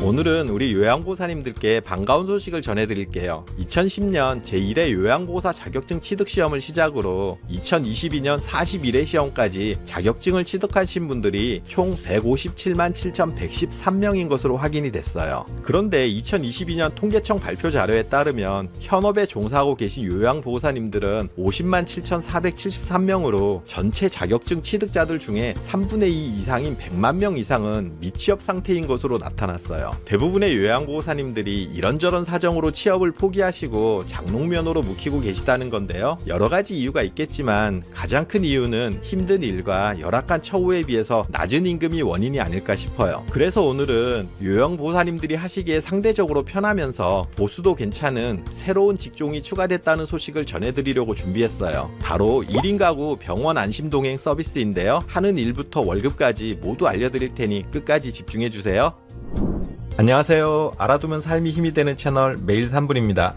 오늘은 우리 요양보호사님들께 반가운 소식을 전해드릴게요. 2010년 제1회 요양보호사 자격증 취득시험을 시작으로 2022년 41회 시험까지 자격증을 취득하신 분들이 총 157만 7,113명인 것으로 확인이 됐어요. 그런데 2022년 통계청 발표 자료에 따르면 현업에 종사하고 계신 요양보호사님들은 50만 7,473명으로 전체 자격증 취득자들 중에 3분의 2 이상인 100만 명 이상은 미취업 상태인 것으로 나타났어요. 대부분의 요양보호사님들이 이런저런 사정으로 취업을 포기하시고 장롱면허로 묵히고 계시다는 건데요. 여러 가지 이유가 있겠지만 가장 큰 이유는 힘든 일과 열악한 처우에 비해서 낮은 임금이 원인이 아닐까 싶어요. 그래서 오늘은 요양보호사님들이 하시기에 상대적으로 편하면서 보수도 괜찮은 새로운 직종이 추가됐다는 소식을 전해드리려고 준비했어요. 바로 1인 가구 병원 안심동행 서비스인데요. 하는 일부터 월급까지 모두 알려드릴 테니 끝까지 집중해주세요. 안녕하세요. 알아두면 삶이 힘이 되는 채널 매일 3분입니다.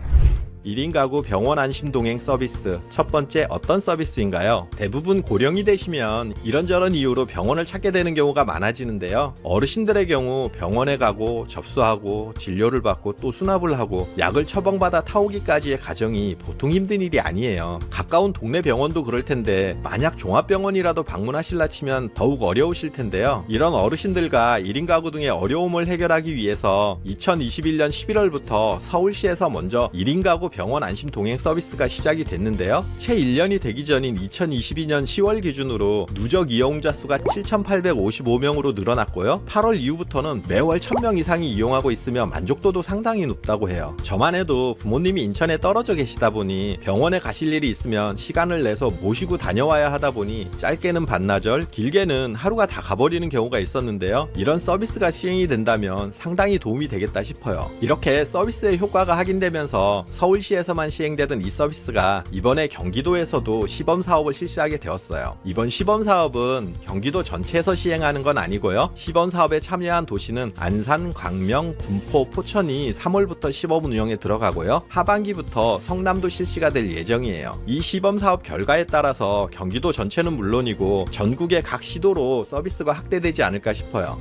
1인 가구 병원 안심 동행 서비스. 첫 번째, 어떤 서비스인가요? 대부분 고령이 되시면 이런저런 이유로 병원을 찾게 되는 경우가 많아지는데요. 어르신들의 경우 병원에 가고 접수하고 진료를 받고 또 수납을 하고 약을 처방받아 타오기까지의 과정이 보통 힘든 일이 아니에요. 가까운 동네 병원도 그럴 텐데 만약 종합병원이라도 방문하실라 치면 더욱 어려우실 텐데요. 이런 어르신들과 1인 가구 등의 어려움을 해결하기 위해서 2021년 11월부터 서울시에서 먼저 1인 가구 병원 안심 동행 서비스가 시작이 됐는데요. 채 1년이 되기 전인 2022년 10월 기준으로 누적 이용자 수가 7,855명으로 늘어났고요. 8월 이후부터는 매월 1,000명 이상이 이용하고 있으며 만족도도 상당히 높다고 해요. 저만 해도 부모님이 인천에 떨어져 계시다 보니 병원에 가실 일이 있으면 시간을 내서 모시고 다녀와야 하다 보니 짧게는 반나절, 길게는 하루가 다 가버리는 경우가 있었는데요. 이런 서비스가 시행이 된다면 상당히 도움이 되겠다 싶어요. 이렇게 서비스의 효과가 확인되면서 서울시에서만 시행되던 이 서비스가 이번에 경기도에서도 시범사업을 실시하게 되었어요. 이번 시범사업은 경기도 전체에서 시행하는 건 아니고요. 시범사업에 참여한 도시는 안산, 광명, 군포, 포천이 3월부터 시범 운영에 들어가고요. 하반기부터 성남도 실시가 될 예정이에요. 이 시범사업 결과에 따라서 경기도 전체는 물론이고 전국의 각 시도로 서비스가 확대되지 않을까 싶어요.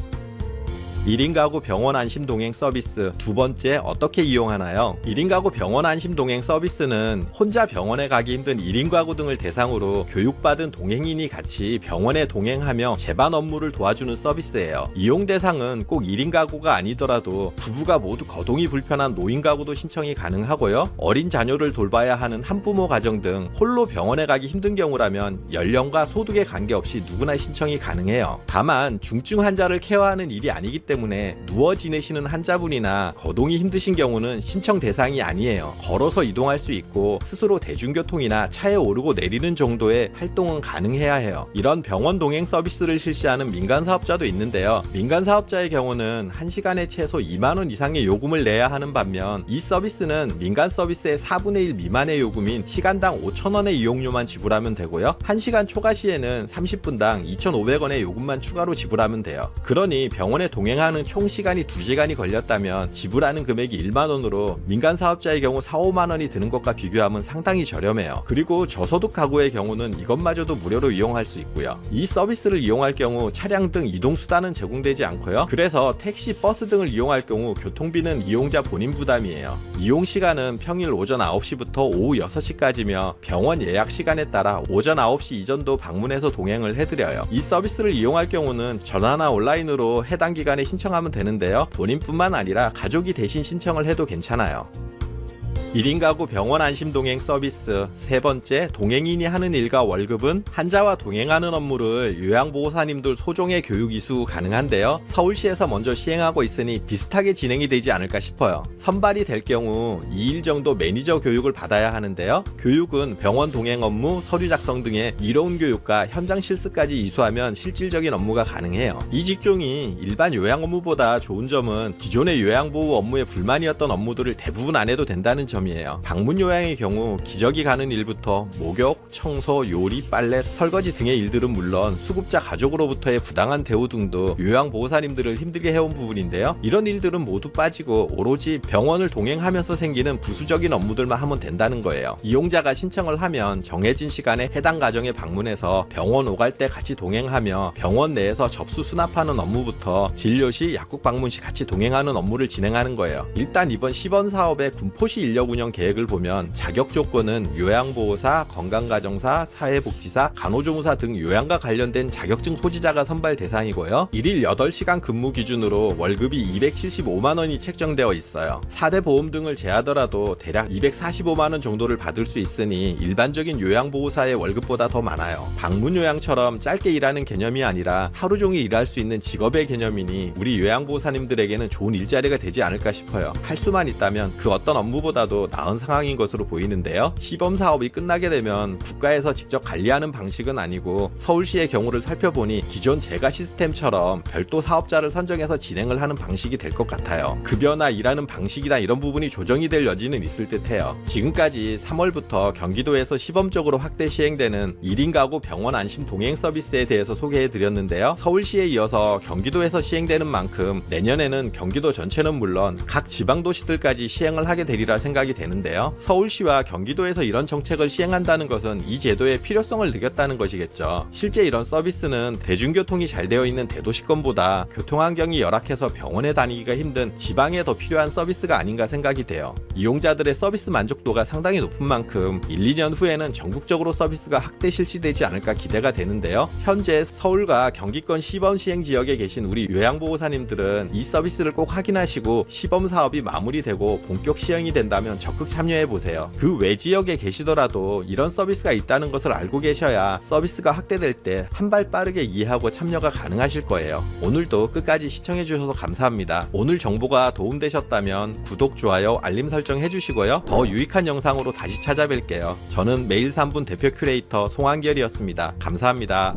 1인 가구 병원 안심 동행 서비스. 두 번째, 어떻게 이용하나요? 1인 가구 병원 안심 동행 서비스는 혼자 병원에 가기 힘든 1인 가구 등을 대상으로 교육받은 동행인이 같이 병원에 동행하며 재반 업무를 도와주는 서비스예요. 이용 대상은 꼭 1인 가구가 아니더라도 부부가 모두 거동이 불편한 노인 가구도 신청이 가능하고요. 어린 자녀를 돌봐야 하는 한부모 가정 등 홀로 병원에 가기 힘든 경우라면 연령과 소득에 관계없이 누구나 신청이 가능해요. 다만 중증 환자를 케어하는 일이 아니기 때문에 누워 지내시는 환자분이나 거동이 힘드신 경우는 신청 대상이 아니에요. 걸어서 이동할 수 있고 스스로 대중교통이나 차에 오르고 내리는 정도의 활동은 가능해야 해요. 이런 병원 동행 서비스를 실시하는 민간 사업자도 있는데요. 민간 사업자의 경우는 1시간에 최소 2만 원 이상의 요금을 내야 하는 반면 이 서비스는 민간 서비스의 4분의 1 미만의 요금인 시간당 5,000원의 이용료만 지불하면 되고요. 1시간 초과 시에는 30분당 2,500원의 요금만 추가로 지불하면 돼요. 그러니 병원에 동행하는 총 시간이 2시간이 걸렸다면 지불하는 금액이 1만 원으로 민간 사업자의 경우 4, 5만 원이 드는 것과 비교하면 상당히 저렴해요. 그리고 저소득 가구의 경우는 이것마저도 무료로 이용할 수 있고요. 이 서비스를 이용할 경우 차량 등 이동수단은 제공되지 않고요. 그래서 택시, 버스 등을 이용할 경우 교통비는 이용자 본인 부담이에요. 이용 시간은 평일 오전 9시부터 오후 6시까지며 병원 예약 시간에 따라 오전 9시 이전도 방문해서 동행을 해드려요. 이 서비스를 이용할 경우는 전화나 온라인으로 해당 기간에 신청하면 되는데요. 본인뿐만 아니라 가족이 대신 신청을 해도 괜찮아요. 1인 가구 병원 안심 동행 서비스. 세 번째, 동행인이 하는 일과 월급은. 환자와 동행하는 업무를 요양보호사님들 소정의 교육 이수 가능한데요. 서울시에서 먼저 시행하고 있으니 비슷하게 진행이 되지 않을까 싶어요. 선발이 될 경우 2일 정도 매니저 교육을 받아야 하는데요. 교육은 병원 동행 업무, 서류 작성 등의 이론 교육과 현장 실습까지 이수하면 실질적인 업무가 가능해요. 이 직종이 일반 요양 업무보다 좋은 점은 기존의 요양보호 업무에 불만이었던 업무들을 대부분 안 해도 된다는 점 점이에요. 방문 요양의 경우 기저귀 가는 일부터 목욕, 청소, 요리, 빨래, 설거지 등의 일들은 물론 수급자 가족으로부터의 부당한 대우 등도 요양보호사님들을 힘들게 해온 부분인데요. 이런 일들은 모두 빠지고 오로지 병원을 동행하면서 생기는 부수적인 업무들만 하면 된다는 거예요. 이용자가 신청을 하면 정해진 시간에 해당 가정에 방문해서 병원 오갈 때 같이 동행하며 병원 내에서 접수 수납하는 업무부터 진료 시 약국 방문 시 같이 동행하는 업무를 진행하는 거예요. 일단 이번 시범 사업의 군포시 인력 운영 계획을 보면 자격 조건은 요양보호사, 건강가정사, 사회복지사, 간호조무사 등 요양과 관련된 자격증 소지자가 선발 대상이고요. 1일 8시간 근무 기준으로 월급이 275만 원이 책정되어 있어요. 4대 보험 등을 제하더라도 대략 245만 원 정도를 받을 수 있으니 일반적인 요양보호사의 월급보다 더 많아요. 방문 요양처럼 짧게 일하는 개념이 아니라 하루 종일 일할 수 있는 직업의 개념이니 우리 요양보호사님들에게는 좋은 일자리가 되지 않을까 싶어요. 할 수만 있다면 그 어떤 업무보다도 나은 상황인 것으로 보이는데요. 시범 사업이 끝나게 되면 국가에서 직접 관리하는 방식은 아니고 서울시의 경우를 살펴보니 기존 제가 시스템처럼 별도 사업자를 선정해서 진행을 하는 방식이 될 것 같아요. 급여나 일하는 방식이나 이런 부분이 조정이 될 여지는 있을 듯해요. 지금까지 3월부터 경기도에서 시범적으로 확대 시행되는 1인 가구 병원 안심 동행 서비스에 대해서 소개해드렸는데요. 서울시에 이어서 경기도에서 시행되는 만큼 내년에는 경기도 전체는 물론 각 지방도시들까지 시행을 하게 되리라 생각이 되는데요. 서울시와 경기도에서 이런 정책을 시행한다는 것은 이 제도의 필요성을 느꼈다는 것이겠죠. 실제 이런 서비스는 대중교통이 잘 되어 있는 대도시권보다 교통환경이 열악해서 병원에 다니기가 힘든 지방에 더 필요한 서비스가 아닌가 생각이 돼요. 이용자들의 서비스 만족도가 상당히 높은 만큼 1, 2년 후에는 전국적으로 서비스가 확대 실시되지 않을까 기대가 되는데요. 현재 서울과 경기권 시범 시행 지역에 계신 우리 요양보호사님들은 이 서비스를 꼭 확인하시고 시범 사업이 마무리되고 본격 시행이 된다면 적극 참여해보세요. 그 외 지역에 계시더라도 이런 서비스가 있다는 것을 알고 계셔야 서비스가 확대될 때 한 발 빠르게 이해하고 참여가 가능하실 거예요. 오늘도 끝까지 시청해주셔서 감사합니다. 오늘 정보가 도움되셨다면 구독, 좋아요, 알림 설정 해주시고요. 더 유익한 영상으로 다시 찾아뵐게요. 저는 매일 3분 대표 큐레이터 송한결이었습니다. 감사합니다.